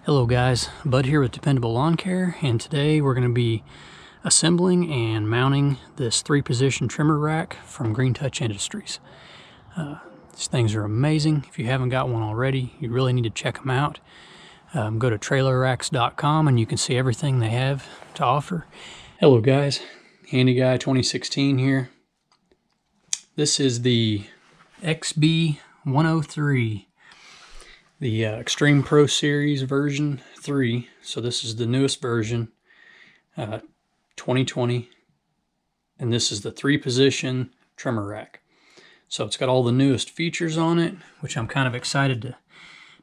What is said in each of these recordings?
Hello guys, Bud here with Dependable Lawn Care, and today we're going to be assembling and mounting this 3-position trimmer rack from Green Touch Industries. These things are amazing. If you haven't got one already, you really need to check them out. Go to trailerracks.com and you can see everything they have to offer. Hello guys, HandyGuy 2016 here. This is the XB103. The Extreme Pro Series version 3. So this is the newest version, 2020. And this is the 3-position trimmer rack. So it's got all the newest features on it, which I'm kind of excited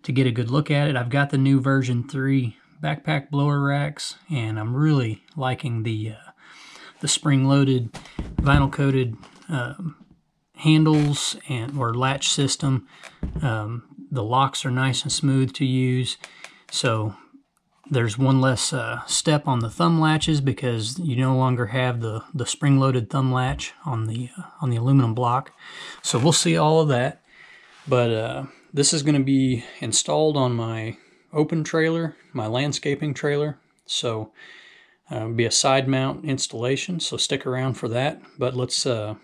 to get a good look at it. I've got the new version 3 backpack blower racks, and I'm really liking the spring-loaded, vinyl-coated handles or latch system. The locks are nice and smooth to use, so there's one less step on the thumb latches because you no longer have the spring-loaded thumb latch on the aluminum block. So we'll see all of that, but this is going to be installed on my open trailer, my landscaping trailer. So it'll be a side mount installation, so stick around for that. But let's go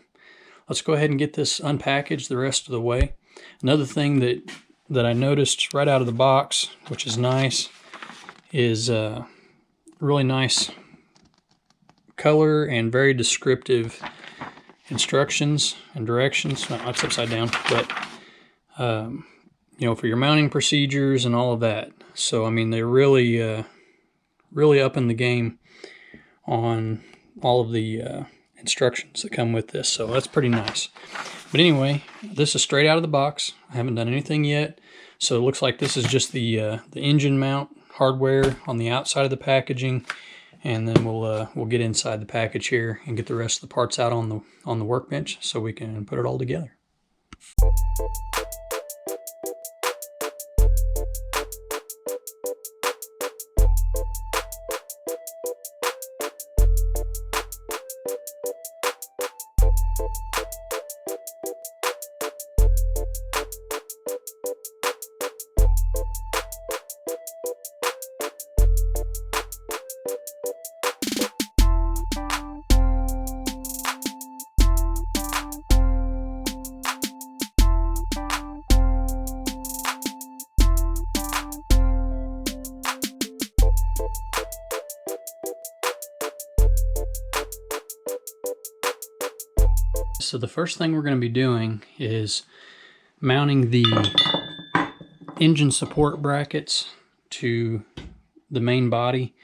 ahead and get this unpackaged the rest of the way. Another thing that I noticed right out of the box, which is nice, is really nice color and very descriptive instructions and directions. Well, that's upside down, but you know, for your mounting procedures and all of that. So I mean, they're really really upping the game on all of the instructions that come with this, so that's pretty nice. But anyway, this is straight out of the box. I haven't done anything yet, so it looks like this is just the engine mount hardware on the outside of the packaging, and then we'll get inside the package here and get the rest of the parts out on the workbench so we can put it all together. So the first thing we're going to be doing is mounting the engine support brackets to the main body.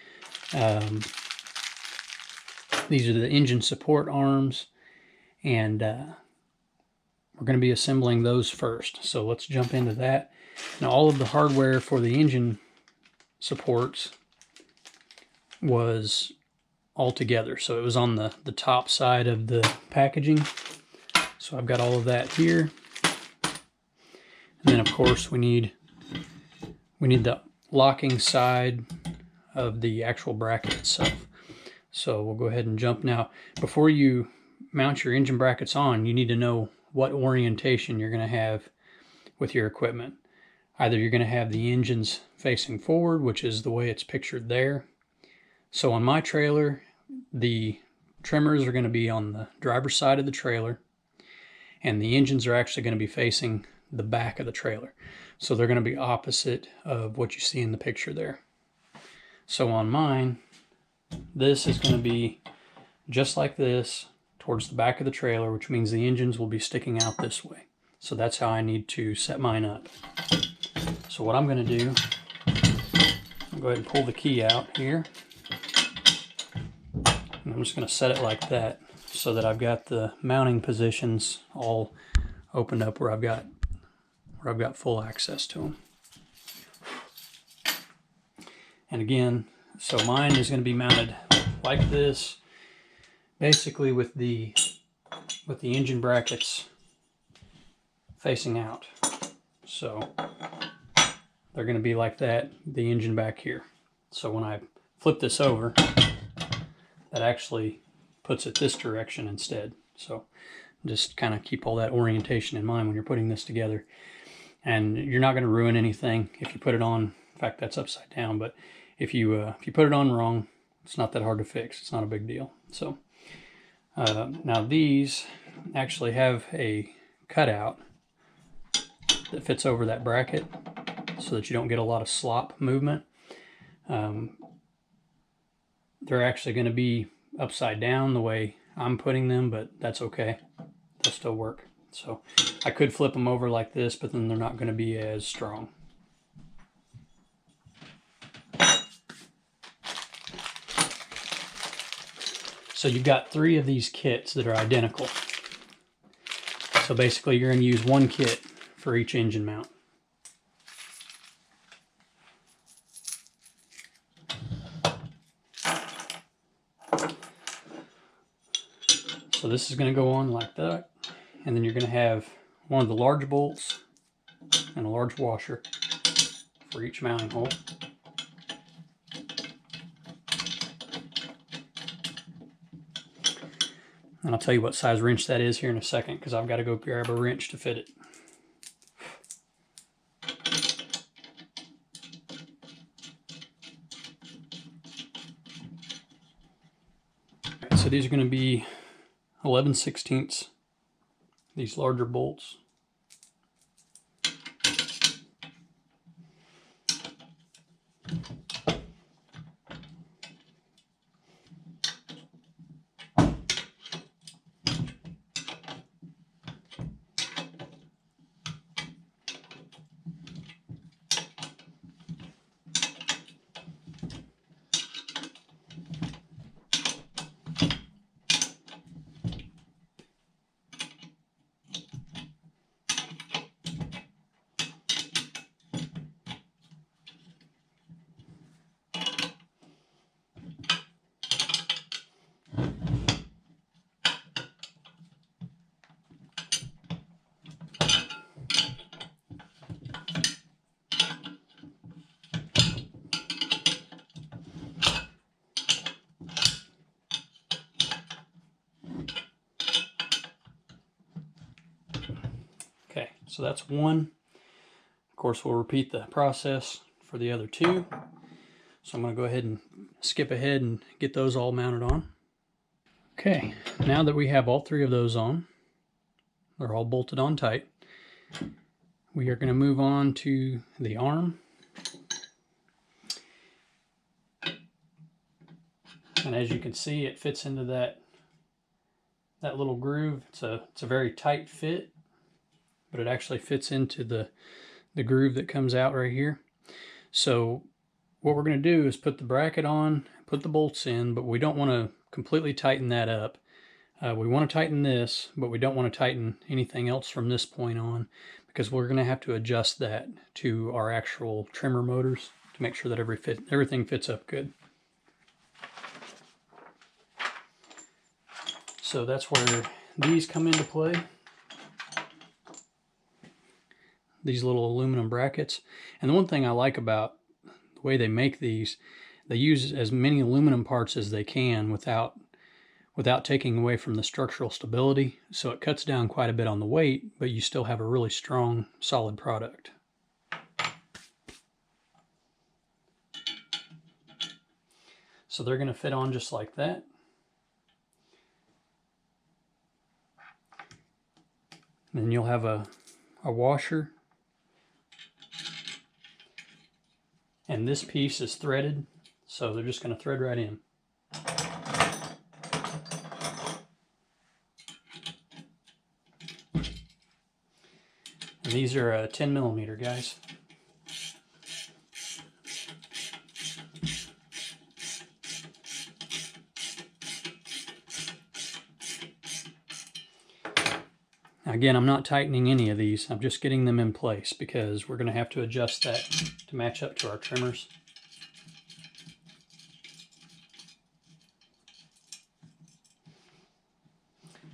These are the engine support arms, and we're going to be assembling those first. So let's jump into that. Now, all of the hardware for the engine supports was all together. So it was on the top side of the packaging. So I've got all of that here. And then of course we need the locking side of the actual bracket itself. So we'll go ahead and jump now. Before you mount your engine brackets on, you need to know what orientation you're going to have with your equipment. Either you're going to have the engines facing forward, which is the way it's pictured there. So on my trailer, the trimmers are going to be on the driver's side of the trailer, and the engines are actually going to be facing the back of the trailer. So they're going to be opposite of what you see in the picture there. So on mine, this is going to be just like this towards the back of the trailer, which means the engines will be sticking out this way. So that's how I need to set mine up. So what I'm going to do, I'll go ahead and pull the key out here. And I'm just going to set it like that so that I've got the mounting positions all opened up where I've got full access to them. And again, so mine is going to be mounted like this, basically with the engine brackets facing out. So they're going to be like that, the engine back here. So when I flip this over, that actually puts it this direction instead. So just kind of keep all that orientation in mind when you're putting this together. And you're not going to ruin anything if you put it on In fact, that's upside down, but if you put it on wrong, it's not that hard to fix. It's not a big deal. So now these actually have a cutout that fits over that bracket so that you don't get a lot of slop movement. They're actually going to be upside down the way I'm putting them, but that's okay. They'll still work. So I could flip them over like this, but then they're not going to be as strong. So you've got 3 of these kits that are identical. So basically you're going to use one kit for each engine mount. So this is going to go on like that, and then you're going to have one of the large bolts and a large washer for each mounting hole. And I'll tell you what size wrench that is here in a second, because I've got to go grab a wrench to fit it. So these are going to be 11/16, these larger bolts. Okay, so that's one. Of course, we'll repeat the process for the other 2. So I'm going to go ahead and skip ahead and get those all mounted on. Okay, now that we have all 3 of those on, they're all bolted on tight, we are going to move on to the arm. And as you can see, it fits into that little groove. It's a very tight fit, but it actually fits into the groove that comes out right here. So what we're going to do is put the bracket on, put the bolts in, but we don't want to completely tighten that up. We want to tighten this, but we don't want to tighten anything else from this point on, because we're going to have to adjust that to our actual trimmer motors to make sure that everything fits up good. So that's where these come into play. These little aluminum brackets. And the one thing I like about the way they make these, they use as many aluminum parts as they can without taking away from the structural stability. So it cuts down quite a bit on the weight, but you still have a really strong, solid product. So they're going to fit on just like that. Then you'll have a washer. And this piece is threaded, so they're just going to thread right in. And these are 10 millimeter, guys. Again, I'm not tightening any of these. I'm just getting them in place because we're going to have to adjust that to match up to our trimmers.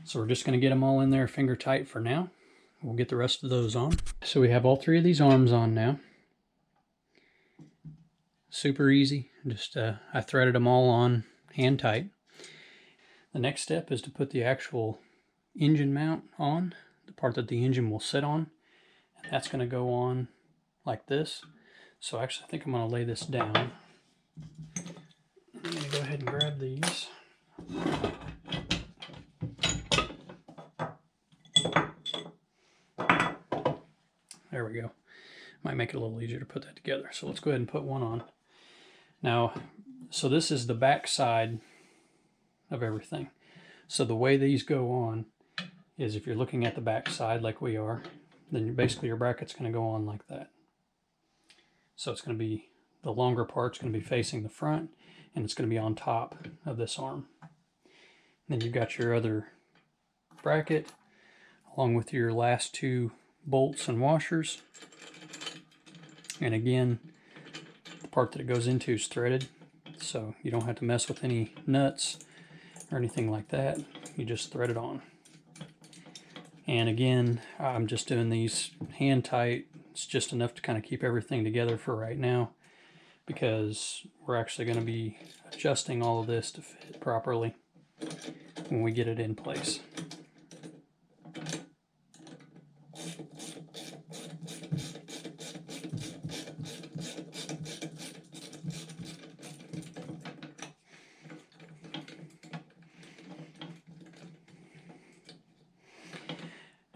So we're just going to get them all in there finger tight for now. We'll get the rest of those on. So we have all 3 of these arms on now. Super easy. Just I threaded them all on hand tight. The next step is to put the actual engine mount on, the part that the engine will sit on, and that's going to go on like this. So actually I think I'm going to lay this down. I'm going to go ahead and grab these. There we go. Might make it a little easier to put that together. So let's go ahead and put one on. Now, so this is the back side of everything. So the way these go on is if you're looking at the back side like we are, then basically your bracket's going to go on like that. So it's going to be, the longer part's going to be facing the front, and it's going to be on top of this arm. Then you've got your other bracket along with your last two bolts and washers. And again, the part that it goes into is threaded, so you don't have to mess with any nuts or anything like that. You just thread it on. And again, I'm just doing these hand tight. It's just enough to kind of keep everything together for right now, because we're actually going to be adjusting all of this to fit properly when we get it in place.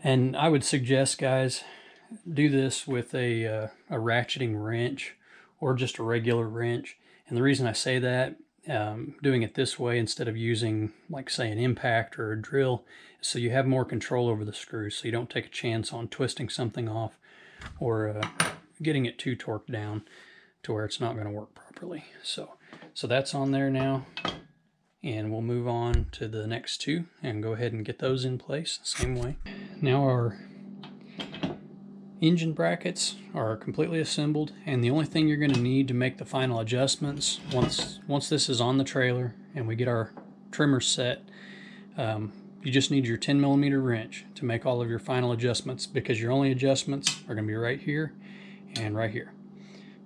And I would suggest, guys, do this with a ratcheting wrench or just a regular wrench. And the reason I say that, doing it this way instead of using, like, say, an impact or a drill, is so you have more control over the screws, so you don't take a chance on twisting something off or getting it too torqued down to where it's not going to work properly. So that's on there now. And we'll move on to the next two and go ahead and get those in place the same way. Now our engine brackets are completely assembled, and the only thing you're going to need to make the final adjustments once this is on the trailer and we get our trimmer set, you just need your 10mm wrench to make all of your final adjustments, because your only adjustments are going to be right here and right here.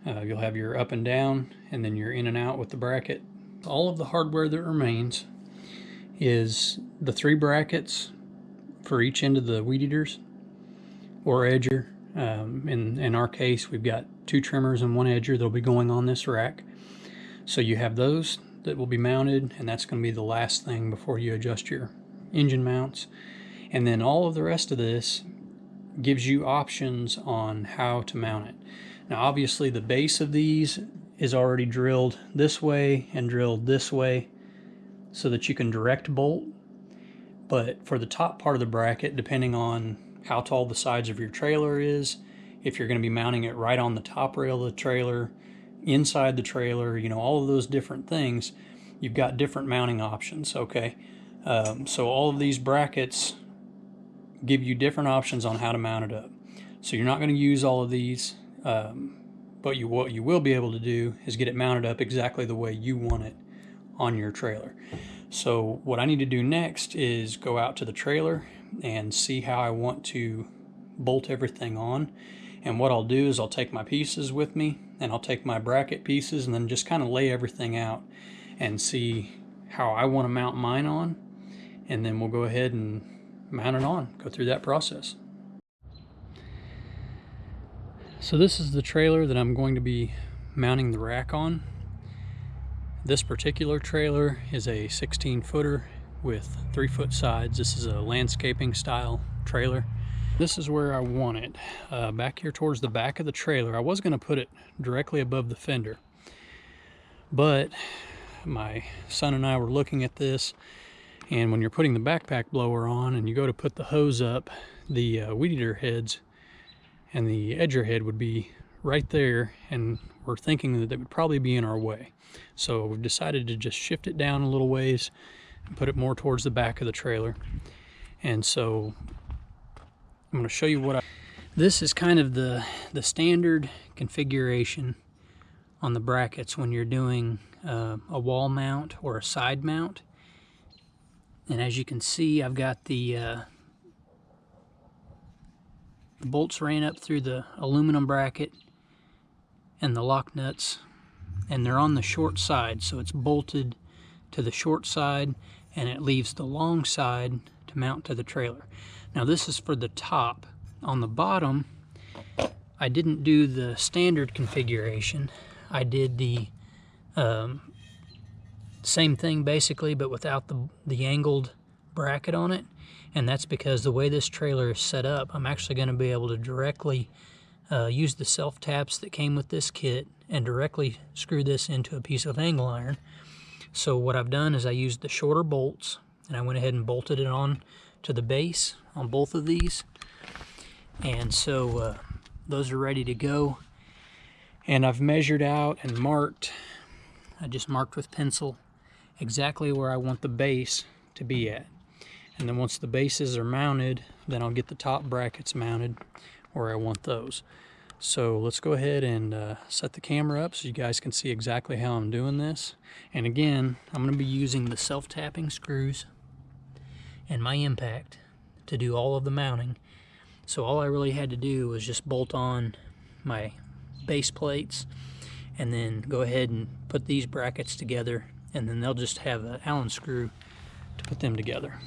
You'll have your up and down, and then your in and out with the bracket. All of the hardware that remains is the 3 brackets for each end of the weed eaters or edger. In our case, we've got 2 trimmers and 1 edger that'll be going on this rack. So you have those that will be mounted, and that's going to be the last thing before you adjust your engine mounts. And then all of the rest of this gives you options on how to mount it. Now obviously the base of these is already drilled this way and drilled this way so that you can direct bolt. But for the top part of the bracket, depending on how tall the sides of your trailer is, if you're going to be mounting it right on the top rail of the trailer, inside the trailer, you know, all of those different things, you've got different mounting options, okay? So all of these brackets give you different options on how to mount it up. So you're not going to use all of these, but what you will be able to do is get it mounted up exactly the way you want it on your trailer. So what I need to do next is go out to the trailer and see how I want to bolt everything on. And what I'll do is I'll take my pieces with me, and I'll take my bracket pieces and then just kind of lay everything out and see how I want to mount mine on. And then we'll go ahead and mount it on, go through that process. So this is the trailer that I'm going to be mounting the rack on. This particular trailer is a 16-footer with 3-foot sides. This is a landscaping style trailer. This is where I want it, back here towards the back of the trailer. I was going to put it directly above the fender, but my son and I were looking at this, and when you're putting the backpack blower on and you go to put the hose up, the weed eater heads and the edger head would be right there, and we're thinking that they would probably be in our way. So we've decided to just shift it down a little ways and put it more towards the back of the trailer. And so I'm going to show you this is kind of the standard configuration on the brackets when you're doing a wall mount or a side mount. And as you can see, I've got the bolts ran up through the aluminum bracket and the lock nuts, and they're on the short side, so it's bolted to the short side, and it leaves the long side to mount to the trailer. Now this is for the top. On the bottom, I didn't do the standard configuration. I did the same thing basically, but without the angled bracket on it. And that's because the way this trailer is set up, I'm actually going to be able to directly use the self-taps that came with this kit and directly screw this into a piece of angle iron. So what I've done is I used the shorter bolts, and I went ahead and bolted it on to the base on both of these. And so those are ready to go. And I've measured out and marked, I just marked with pencil exactly where I want the base to be at. And then once the bases are mounted, then I'll get the top brackets mounted where I want those. So let's go ahead and set the camera up so you guys can see exactly how I'm doing this. And again, I'm going to be using the self-tapping screws and my impact to do all of the mounting. So all I really had to do was just bolt on my base plates and then go ahead and put these brackets together, and then they'll just have an Allen screw to put them together.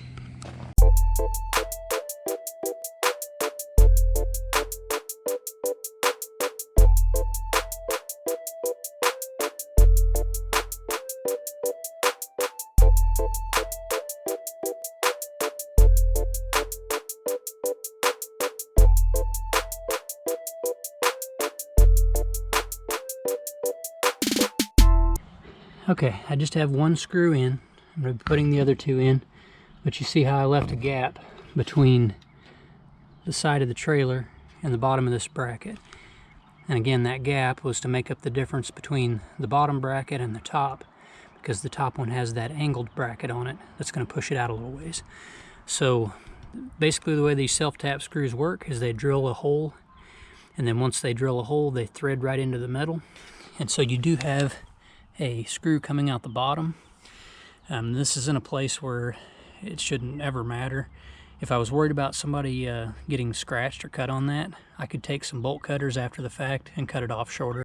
Okay, I just have one screw in. I'm going to be putting the other two in, but you see how I left a gap between the side of the trailer and the bottom of this bracket. And again, that gap was to make up the difference between the bottom bracket and the top, because the top one has that angled bracket on it that's going to push it out a little ways. So basically the way these self-tap screws work is they drill a hole, and then once they drill a hole, they thread right into the metal. And so you do have a screw coming out the bottom. This is in a place where it shouldn't ever matter. If I was worried about somebody getting scratched or cut on that, I could take some bolt cutters after the fact and cut it off shorter.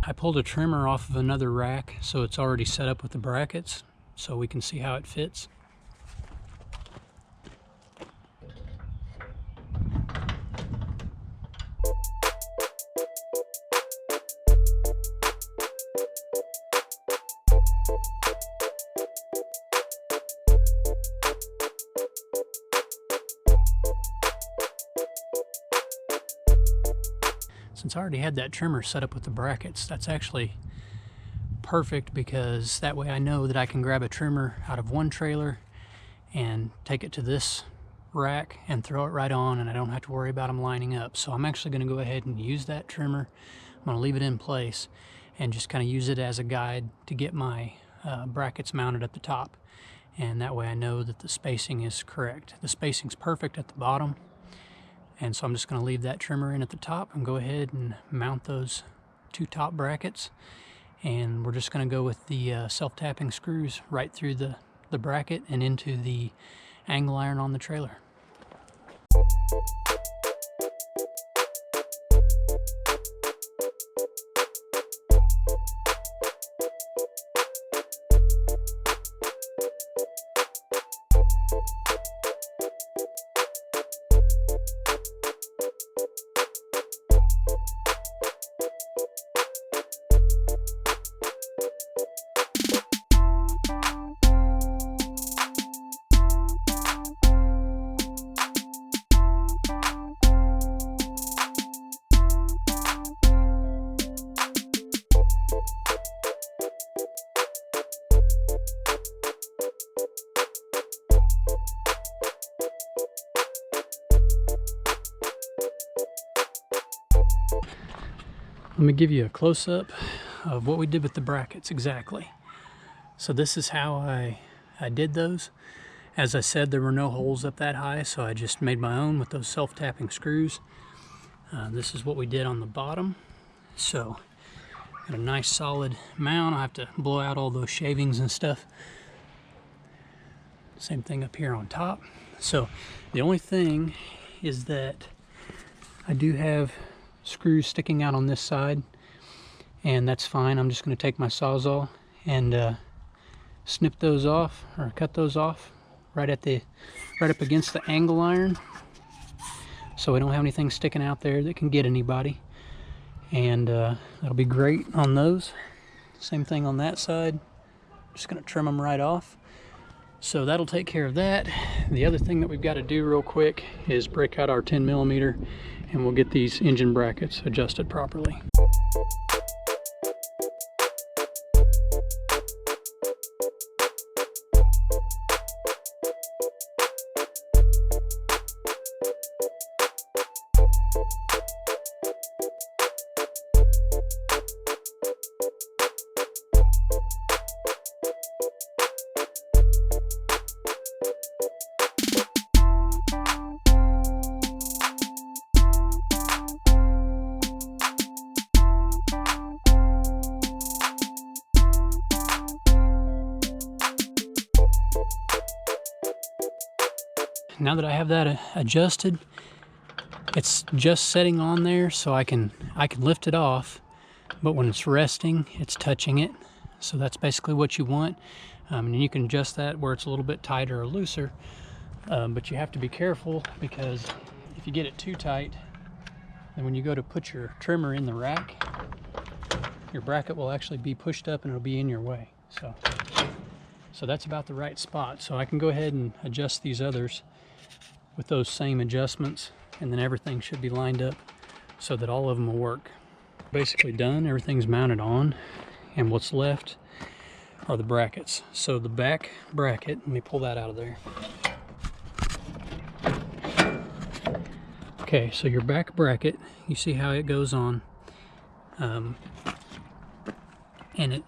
I pulled a trimmer off of another rack, so it's already set up with the brackets, so we can see how it fits. Since I already had that trimmer set up with the brackets, that's actually perfect, because that way I know that I can grab a trimmer out of one trailer and take it to this rack and throw it right on, and I don't have to worry about them lining up. So I'm actually going to go ahead and use that trimmer. I'm going to leave it in place and just kind of use it as a guide to get my brackets mounted at the top, and that way I know that the spacing is correct. The spacing's perfect at the bottom, and so I'm just going to leave that trimmer in at the top and go ahead and mount those 2 top brackets. And we're just going to go with the self-tapping screws right through the bracket and into the angle iron on the trailer. Let me give you a close-up of what we did with the brackets exactly. So this is how I did those. As I said, there were no holes up that high, so I just made my own with those self-tapping screws. This is what we did on the bottom. So got a nice solid mount. I have to blow out all those shavings and stuff. Same thing up here on top. So the only thing is that I do have screws sticking out on this side, and that's fine. I'm just going to take my Sawzall and snip those off, or cut those off right up against the angle iron, so we don't have anything sticking out there that can get anybody. And that'll be great on those. Same thing on that side. Just going to trim them right off. So that'll take care of that. The other thing that we've got to do real quick is break out our 10mm, and we'll get these engine brackets adjusted properly. Now that I have that adjusted, it's just setting on there, so I can lift it off, but when it's resting, it's touching it. So that's basically what you want. And you can adjust that where it's a little bit tighter or looser, but you have to be careful, because if you get it too tight, then when you go to put your trimmer in the rack, your bracket will actually be pushed up and it'll be in your way. So that's about the right spot. So I can go ahead and adjust these others with those same adjustments, and then everything should be lined up so that all of them will work. Basically done, everything's mounted on, and what's left are the brackets. So the back bracket, let me pull that out of there. Okay, so your back bracket, you see how it goes on, and it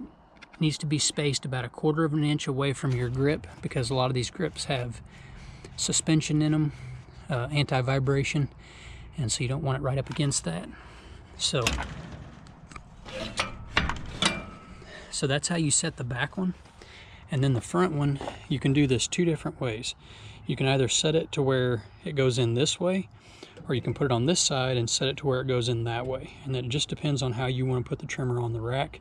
needs to be spaced about 1/4 of an inch away from your grip, because a lot of these grips have suspension in them, anti-vibration, and so you don't want it right up against that. So that's how you set the back one. And then the front one, you can do this 2 different ways. You can either set it to where it goes in this way, or you can put it on this side and set it to where it goes in that way. And then it just depends on how you want to put the trimmer on the rack.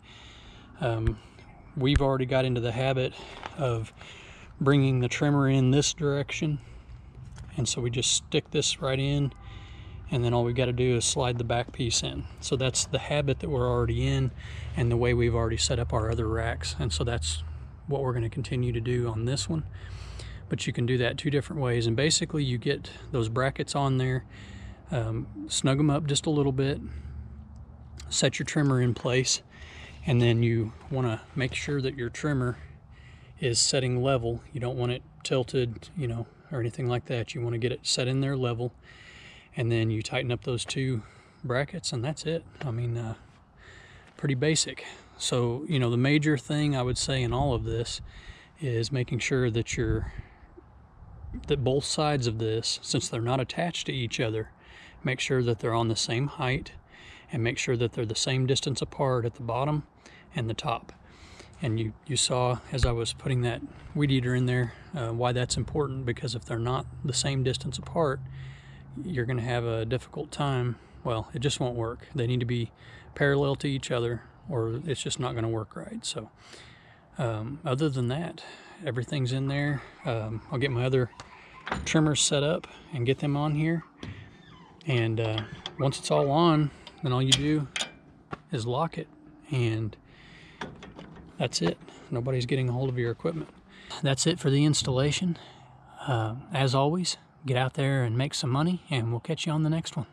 We've already got into the habit of bringing the trimmer in this direction, and so we just stick this right in, and then all we've got to do is slide the back piece in. So that's the habit that we're already in, and the way we've already set up our other racks, and so that's what we're going to continue to do on this one. But you can do that 2 different ways, and basically you get those brackets on there, snug them up just a little bit, set your trimmer in place, and then you want to make sure that your trimmer is setting level. You don't want it tilted, or anything like that. You want to get it set in there level, and then you tighten up those 2 brackets, and that's it. I mean, pretty basic. So, you know, the major thing I would say in all of this is making sure that that both sides of this, since they're not attached to each other, make sure that they're on the same height, and make sure that they're the same distance apart at the bottom and the top. And you saw as I was putting that weed eater in there why that's important, because if they're not the same distance apart, you're going to have a difficult time. Well, it just won't work. They need to be parallel to each other, or it's just not going to work right. So other than that, everything's in there. I'll get my other trimmers set up and get them on here, and once it's all on, then all you do is lock it, and that's it. Nobody's getting a hold of your equipment. That's it for the installation. As always, get out there and make some money, and we'll catch you on the next one.